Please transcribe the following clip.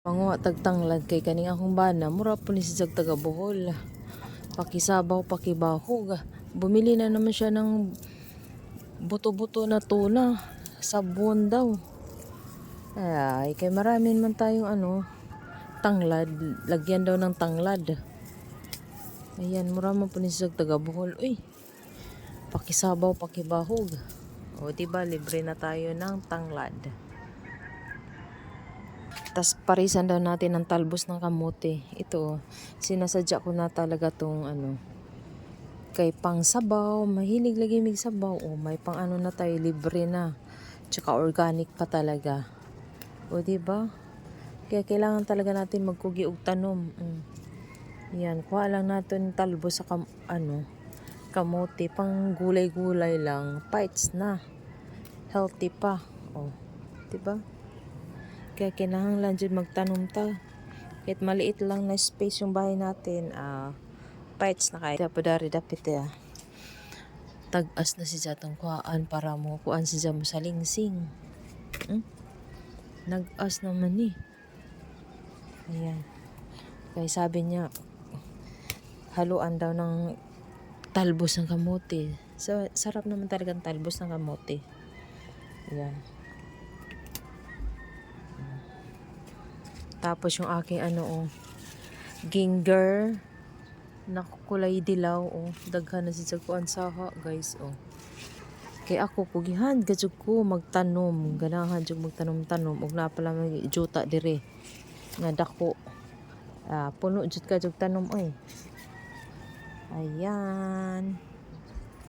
Manguha tagtanglad kay kaning akong bana mura po ni si taga Bohol. Pakisabaw, pakibahog. Bumili na naman siya ng buto-buto na tuna. Sabon daw. Ay, kay maraming man tayong tanglad. Lagyan daw ng tanglad. Ayan, mura man po ni si taga Bohol. Uy, pakisabaw, pakibahog. O, diba, libre na tayo ng tanglad. Tas parisan daw natin ng talbos ng kamote. Ito, sinasadya ko na talaga tong kay pang sabaw, mahilig lagi mig sabaw. O, may pang na tayo, libre na. Tsaka organic pa talaga. O, diba? Kaya kailangan talaga natin magkugi og tanom. Yan, kuha lang natin talbos sa kamote, pang gulay-gulay lang. Bites na. Healthy pa. O, diba? Kaya kinahanglan dyan magtanom ta. Kahit maliit lang na space yung bahay natin, bites na kahit. Padari dapit tag-as na si Jatong kuhaan para mo kuhaan si Jam sa lingsing. Nag-as naman Ayan. Kaya sabi niya, haluan daw ng talbos ng kamote. So, sarap naman talaga ng talbos ng kamote. Ayan. Tapos yung aking ginger na kulay dilaw, daghan na si Jagkuan saha, guys, kay ako pugihan gajud ko magtanom, ganahan jud magtanom-tanom ug na pala may juta dire nga dako. Puno jud ka jud tanom Ayan.